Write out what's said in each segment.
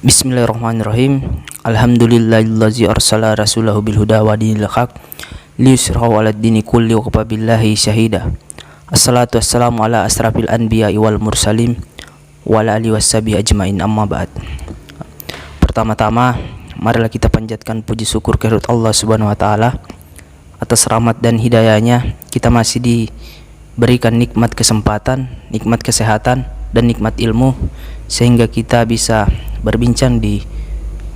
Bismillahirrahmanirrahim. Alhamdulillahillazi arsala rasulahu bil huda wa dinil haq liyusrahu 'alad dini kulli wa kafa billahi syahida. Assalatu wassalamu ala asrafil anbiya'i wal mursalin wa ala alihi washabihi ajmain, amma ba'd. Pertama-tama, marilah kita panjatkan puji syukur kehadirat Allah Subhanahu wa taala atas rahmat dan hidayahnya. Kita masih diberikan nikmat kesempatan, nikmat kesehatan dan nikmat ilmu sehingga kita bisa berbincang di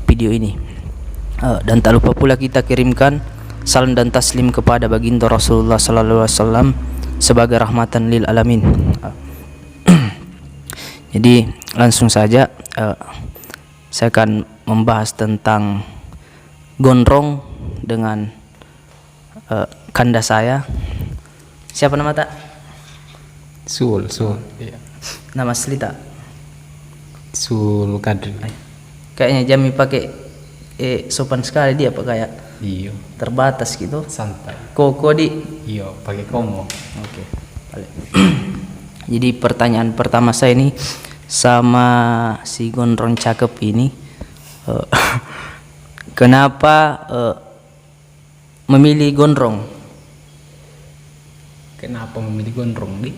video ini. Dan tak lupa pula kita kirimkan salam dan taslim kepada baginda Rasulullah sallallahu alaihi wasallam sebagai rahmatan lil alamin. Jadi langsung saja saya akan membahas tentang gondrong dengan kanda saya. Siapa nama tak? Sul. Iya. Nama asli tak? Sul Kadri. Kayaknya Jami pakai sopan sekali dia, apa kayak Iyo. terbatas gitu. Santai. Koko di. Iyo, pakai komo. Oke. Balik. Jadi pertanyaan pertama saya ini sama si gondrong cakep ini, kenapa memilih gondrong? Kenapa memilih gondrong, Di?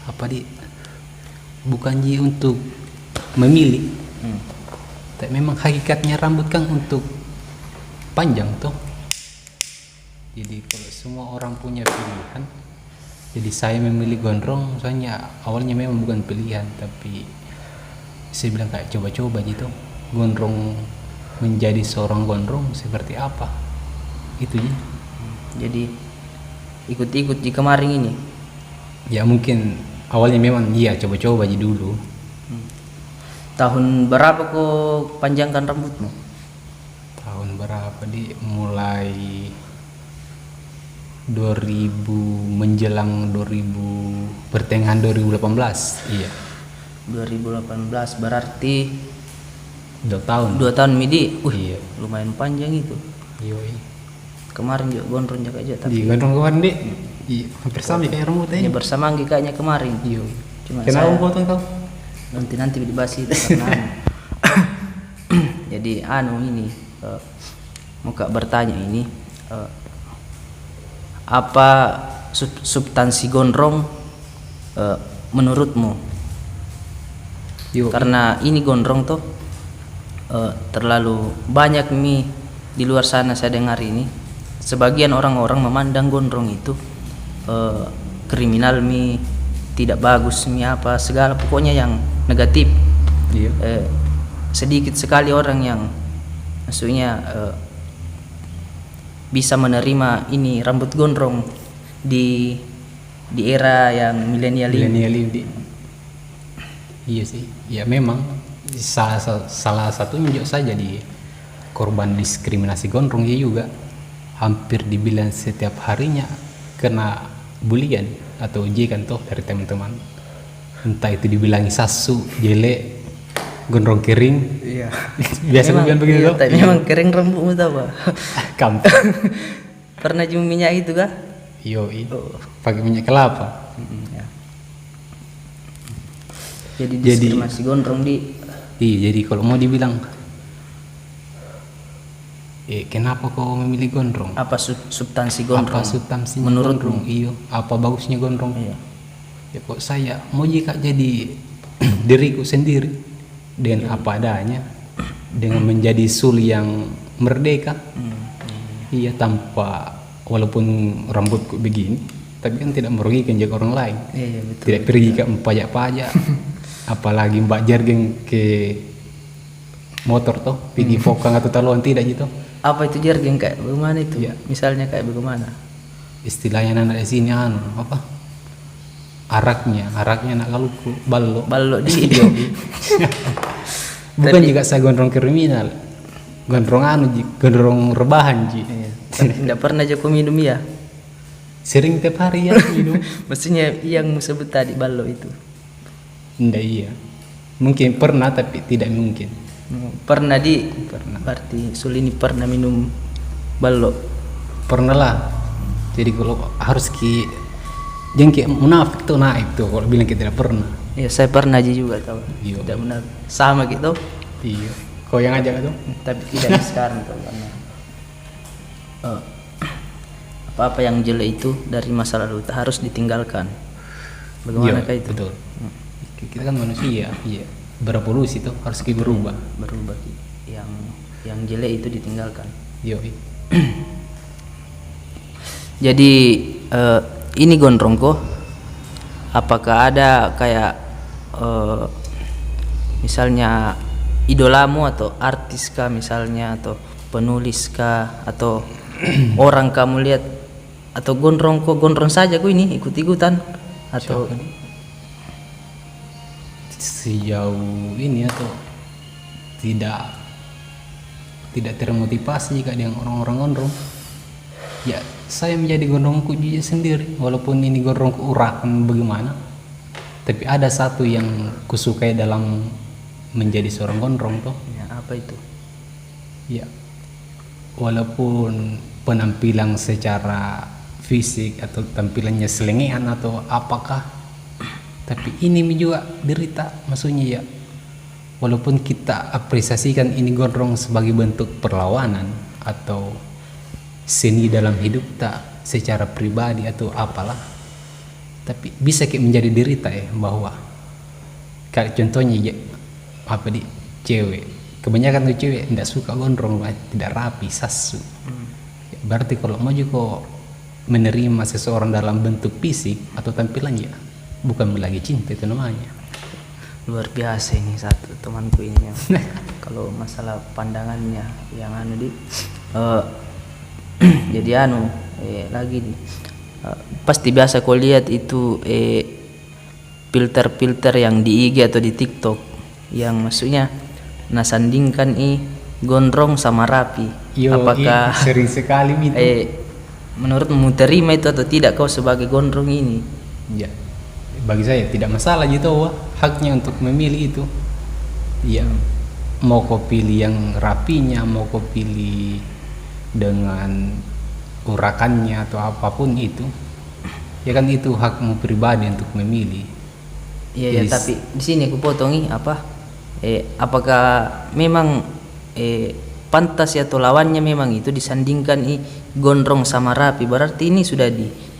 Apa, Di? Bukan ji untuk memilih. Tapi memang hakikatnya rambut kan untuk panjang tuh. Jadi kalau semua orang punya pilihan, jadi saya memilih gondrong soalnya awalnya memang bukan pilihan, tapi saya bilang kayak coba-coba gitu. Gondrong, menjadi seorang gondrong seperti apa? Itu ji. Jadi ikut-ikut di kemarin ini. Ya mungkin awalnya memang iya coba-coba aja dulu. Tahun berapa kau panjangkan rambutmu? Tahun berapa, Di? Mulai 2000 menjelang 2000 pertengahan 2018. Iya. 2018 berarti 2 tahun. 2 tahun midi. Iya. Lumayan panjang itu. Yoi. Kemarin juga gondrong jaga aja Di tapi gondrong kemarin, Di. Iya, hampir sama kayak rambutnya. ini bersama kayaknya kemarin. Iya. Cuma Kenapa saya potong kau? nanti dibahas itu karena jadi ini muka bertanya ini apa substansi gondrong menurutmu? Yo. Karena ini gondrong tuh terlalu banyak di luar sana saya dengar ini. Sebagian orang-orang memandang gondrong itu kriminal, tidak bagus, apa segala pokoknya yang negatif. Iya. Sedikit sekali orang yang maksudnya bisa menerima ini rambut gondrong di era yang milenial ini. Milenial ini. Iya sih. Ya memang salah satunya juga saya jadi korban diskriminasi gondrong ya juga. Hampir dibilang setiap harinya kena bulian atau ejekan tuh dari teman-teman. Entah itu dibilangi sasu, jelek, gondrong kering. Iya. Biasa gue bilang begitu. Iya, tapi memang kering rambutmu tahu pak. Kampung. Pernah cium minyak itu kah? Yoi. Pakai minyak kelapa. Ya. Jadi diskriminasi gondrong di. Iya, jadi kalau mau dibilang kenapa kau memilih gondrong? Apa substansi gondrong? Apa substansinya menurut gondrong? Iya. Apa bagusnya gondrong? Iya. Ya kok saya mau jika jadi diriku sendiri dengan apa adanya, dengan menjadi sul yang merdeka. Iya, tanpa walaupun rambutku begini, tapi kan tidak merugikan jaga orang lain. Iya, betul. Tidak pergi ke pajak-pajak, apalagi mbak jargeng ke motor toh, pergi fokang atau taluan tidak gitu. Apa itu jargon kayak bagaimana itu? Iya. Misalnya kayak bagaimana? Istilahnya anak di sini apa? Araknya nak kalau ballo di. Bukan juga saya gondrong kriminal, gondrong rebahan ji. Iya. Tidak pernah Joko minum ya? Sering tiap hari ya minum. Mestinya yang sebut tadi ballo itu. Nggak, iya. Mungkin pernah tapi tidak mungkin. Pernah berarti Sul ini pernah minum ballo? Pernah lah. Jadi kalau harus jangan kayak munafik tuh naik tuh kalau bilang kita tidak pernah. Ya saya pernah aja juga tahu. Iya. Tidak benar. Sama gitu. Iya. Kau yang ajak tuh? Tapi tidak sekarang tuh, karena apa-apa yang jelek itu dari masa lalu harus ditinggalkan. Bagaimana Iya, itu? betul. Kita kan manusia, iya. Berevolusi tuh harus kita berubah. Berubah. Yang jelek itu ditinggalkan. Yo. Jadi ini gondrongko, apakah ada kayak misalnya idolamu atau artis kah misalnya, atau penulis kah, atau orang kamu lihat, atau gondrong saja ku ini ikut-ikutan atau sejauh ini atau tidak termotivasi jika dengan orang-orang gondrong. Ya, saya menjadi gondrongku juga sendiri, walaupun ini gondrongku urakan bagaimana, tapi ada satu yang kusukai dalam menjadi seorang gondrong tuh. ya, apa itu? Ya, walaupun penampilan secara fisik atau tampilannya selengean atau apakah, tapi ini juga derita, maksudnya ya. Walaupun kita apresiasikan ini gondrong sebagai bentuk perlawanan atau seni dalam hidup tak secara pribadi atau apalah, tapi bisa kayak menjadi derita ya, bahwa kayak contohnya ya, apa di cewek, kebanyakan tuh cewek tidak suka gondrong, tidak rapi, sasu. Ya, berarti kalau mau juga menerima seseorang dalam bentuk fisik atau tampilannya, bukan lagi cinta itu namanya. Luar biasa ini satu temanku ini yang kalau masalah pandangannya yang jadi lagi nih, pasti biasa kau lihat itu filter yang di IG atau di TikTok yang maksudnya nasandingkan gondrong sama rapi. Yo, apakah sering sekali itu? Menurutmu terima itu atau tidak kau sebagai gondrong ini? Ya, bagi saya tidak masalah gitu, haknya untuk memilih itu. Ya, mau kau pilih yang rapinya, mau kau pilih dengan urakannya atau apapun itu, ya kan itu hakmu pribadi untuk memilih. Iya, tapi di sini aku potongi apakah memang pantas atau lawannya memang itu disandingkan gondrong sama rapi, berarti ini sudah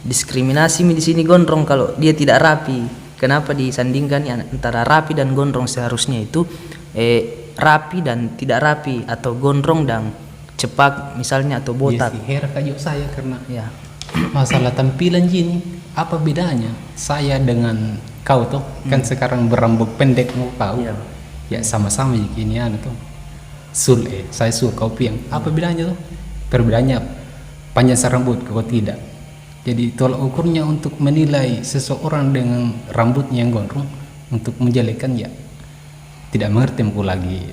diskriminasi di sini gondrong kalau dia tidak rapi. Kenapa disandingkan antara rapi dan gondrong? Seharusnya itu rapi dan tidak rapi, atau gondrong dan cepak misalnya, atau botak. Yes, heran kayak saya karena Ya. masalah tampilan gini, apa bedanya saya dengan kau tuh? Kan sekarang berambut pendek mau kau. Iya. Ya sama-sama gini tuh. Saya kau piang. Apa bedanya tuh? Perbedaannya panjang rambut, kau tidak. Jadi tolak ukurnya untuk menilai seseorang dengan rambutnya yang gondrong untuk menjelekkan, ya tidak mengerti aku lagi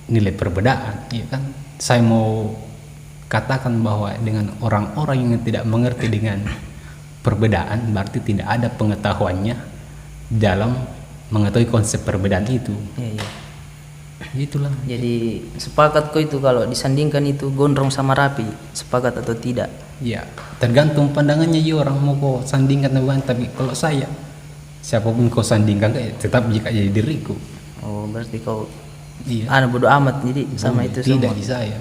nilai perbedaan, ya kan? Saya mau katakan bahwa dengan orang-orang yang tidak mengerti dengan perbedaan, berarti tidak ada pengetahuannya dalam mengetahui konsep perbedaan itu. Iya. Itulah. Jadi sepakat kok itu kalau disandingkan itu gondrong sama rapi, sepakat atau tidak? Ya, tergantung pandangannya ya, orang mau kau sandingkan bukan, tapi kalau saya, siapapun kau sandingkan tetap jika jadi diriku. Oh, berarti kau Iya. bodo amat jadi sama itu semua. Tidak di saya.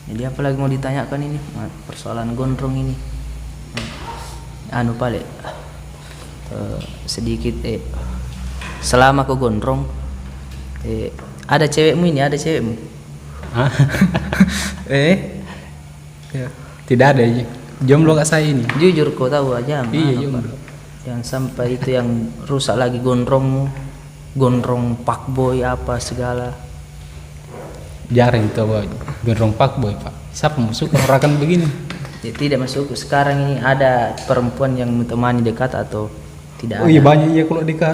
Jadi apa lagi mau ditanyakan ini persoalan gondrong ini? Paling sedikit selama kau gondrong ada cewekmu ini, ada cewekmu? Hah? Ya, tidak ada ya. Jomblo kak saya ini. Jujur kau tahu aja. Iya, jomblo. Yang sampai itu yang rusak lagi gondrongmu, gondrong fuckboy apa segala. Jarang itu gondrong fuckboy pak. Siapa mau suka orang begini? Ya, tidak masuk. Sekarang ini ada perempuan yang menemani dekat atau tidak Oh ada? iya banyak ya kalau dekat.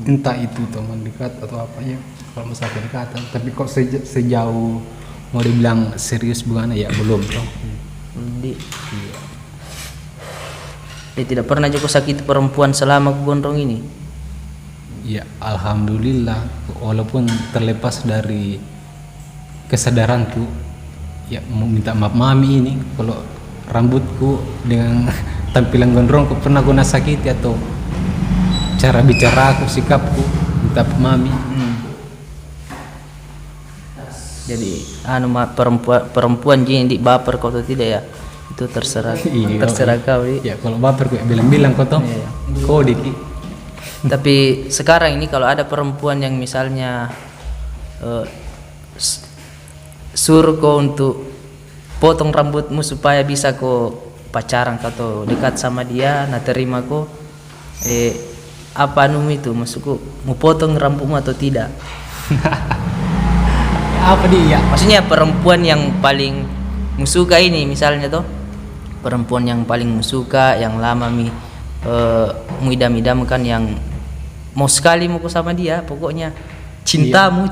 Entah itu teman dekat atau apa ya. Kalau masalah kedekatan. Tapi kok sejauh mau dibilang serius bagaimana ya belum dong. Iya. Tidak pernah juga sakit perempuan selama gondrong ini? Ya alhamdulillah, walaupun terlepas dari kesadaranku, ya mau minta maaf mami ini kalau rambutku dengan tampilan gondrongku pernah guna sakiti atau cara bicara aku, sikapku tetap mami. Jadi perempuan jadi di baper kau atau tidak ya, itu terserah terserah kau di. Ya kalau baper gue bilang kau toh kau diki. Tapi sekarang ini kalau ada perempuan yang misalnya suruh kau untuk potong rambutmu supaya bisa kau pacaran atau dekat sama dia, nah terima kau, apa itu maksudku, mau potong rambutmu atau tidak? Apa dia? Maksudnya perempuan yang paling musuka ini misalnya toh, perempuan yang paling musuka, yang lama idam-idamkan, yang mau sekali mau sama dia, pokoknya cintamu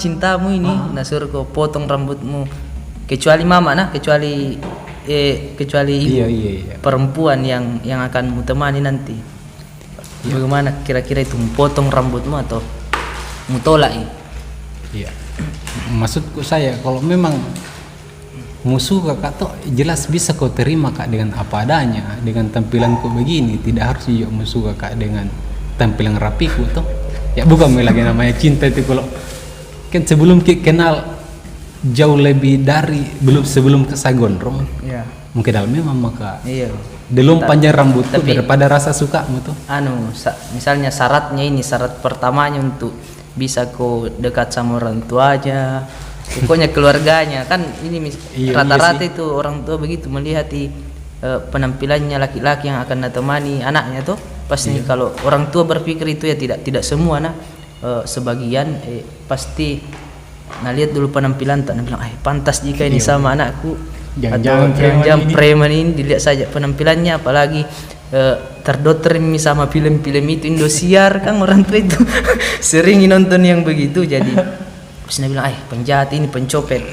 ini, nah suruh kau potong rambutmu, kecuali mama nah, kecuali ibu. Iya. Perempuan yang akan mu temani nanti, bagaimana kira-kira itu, potong rambutmu atau mu tolak? Iya. Maksudku saya kalau memang musuh kakak tuh jelas bisa kau terima kak dengan apa adanya, dengan tampilanku begini, tidak harus juga musuh kakak dengan tampilan rapiku tuh. Ya bukan lagi namanya cinta itu, kalau kan sebelum kenal jauh lebih dari sebelum saya gondrong. Iya. Mungkin dalam memang maka belum panjang rambutku daripada rasa sukamu tuh. Misalnya syarat pertamanya untuk bisa kau dekat sama orang tua aja, pokoknya keluarganya kan ini rata-rata itu orang tua begitu melihat penampilannya laki-laki yang akan menemani anaknya tuh pasti. Kalau orang tua berpikir itu ya tidak semua nah, sebagian pasti nah lihat dulu penampilan tak, bilang pantas jika ini sama anakku, atau jangan preman ini, dilihat saja penampilannya, apalagi terdoktrin sama film-film itu Indosiar kan, orang tua itu sering nonton yang begitu, jadi terus dia bilang penjahat ini, pencopet,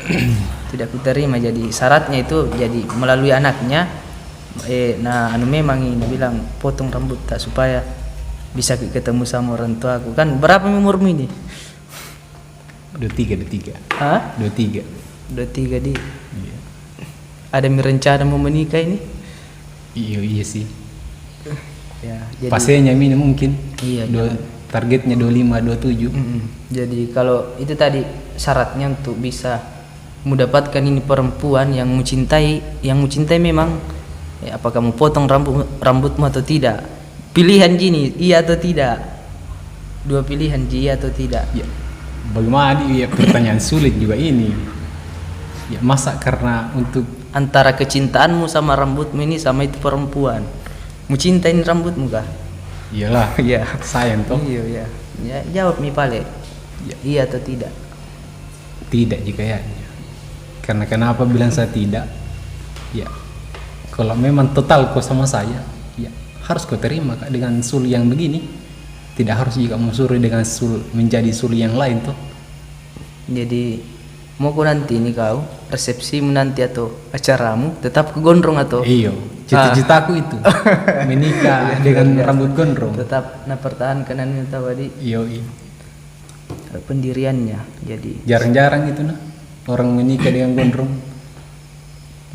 tidak ku terima. Jadi syaratnya itu jadi melalui anaknya, memang ini bilang potong rambut tak supaya bisa ketemu sama orang tua aku. Kan berapa umurmu ini? 23. Hah? 23 di. Ada rencana mau menikah ini? Iya sih. Ya, jadi pasenya ini mungkin. Iya. Targetnya 25, 27. Jadi kalau itu tadi syaratnya untuk bisa mendapatkan ini perempuan yang mencintai memang, apakah mau potong rambutmu atau tidak? Pilihan gini, iya atau tidak? Dua pilihan, iya atau tidak? Ya. Bagaimana pertanyaan sulit juga ini. Ya masa karena untuk antara kecintaanmu sama rambutmu ini sama itu perempuan, mu cintain rambutmu kah? Iyalah. Iya. Sayang toh. Iya. Ya jawab nih Pale. Iya atau tidak? Tidak jika ya. Karena kenapa bilang saya tidak? Ya. Kalau memang total kau sama saya, ya harus kau terima kak dengan sul yang begini. Tidak harus juga mencuri dengan menjadi sul yang lain tuh. Jadi mau kau nanti ini kau resepsimu nanti atau acaramu tetap ke gondrong atau? Iya, cita-citaku itu menikah dengan rambut gondrong. Tetap pertahankan ini tadi. Iya. Pendiriannya. Jadi jarang-jarang itu orang menikah dengan gondrong.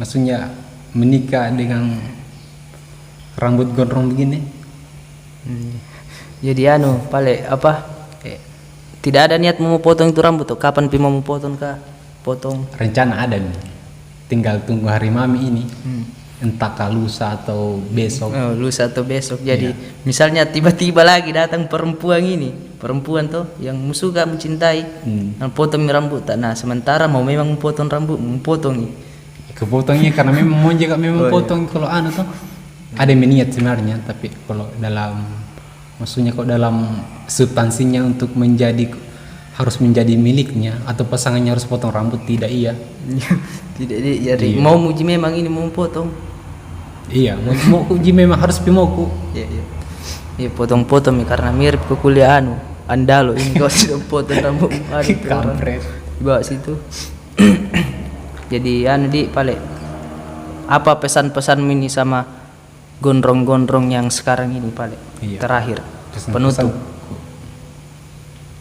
Maksudnya menikah dengan rambut gondrong begini. Jadi Pale tidak ada niat mau potong itu rambut tuh? Kapan mau potong kah? Potong. Rencana ada nih. Tinggal tunggu hari mami ini. Entah lusa atau besok. Lusa atau besok. Jadi misalnya tiba-tiba lagi datang perempuan tuh yang suka mencintai, yang potong rambut. Nah sementara memang potong rambut, potong. Kepotongnya karena memang mau juga memang potong. Kalau tuh ada niat sebenarnya, tapi kalau maksudnya kok dalam substansinya untuk harus menjadi miliknya atau pasangannya harus potong rambut, tidak tidak jadi mau muji memang ini mau potong. Iya, mau uji memang harus pimoku. Iya potong-potong karena mirip ke kuliah Andalo ini kau sudah potong rambut kampret bawa situ. Jadi Pale, apa pesan-pesan ini sama gondrong-gondrong yang sekarang ini Pale? Terakhir penutup.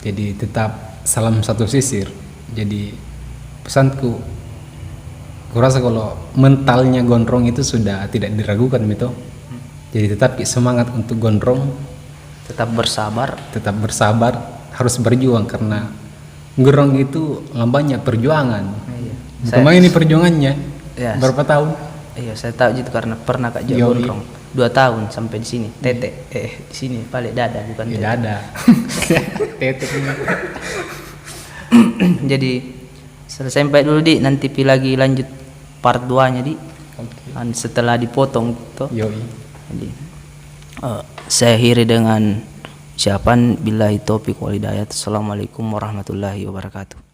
Jadi tetap salam satu sisir. Jadi pesanku, kurasa kalau mentalnya gondrong itu sudah tidak diragukan gitu. Jadi tetap semangat untuk gondrong, tetap bersabar harus berjuang karena gerong itu banyak perjuangan. Iya. Kemarin ini perjuangannya Ya, berapa tahun? iya, saya tahu gitu karena pernah Kak Yoi. Gondrong 2 tahun sampai di sini. Tete, di sini balik dada bukan tete. Tidak ada. Tetek ini. Jadi selesai sampai dulu di, nanti lagi lanjut part 2-nya di. Oke. Setelah dipotong gitu. Yoi. Jadi saya akhiri dengan ucapan billahi taufiq wal hidayah. Assalamualaikum warahmatullahi wabarakatuh.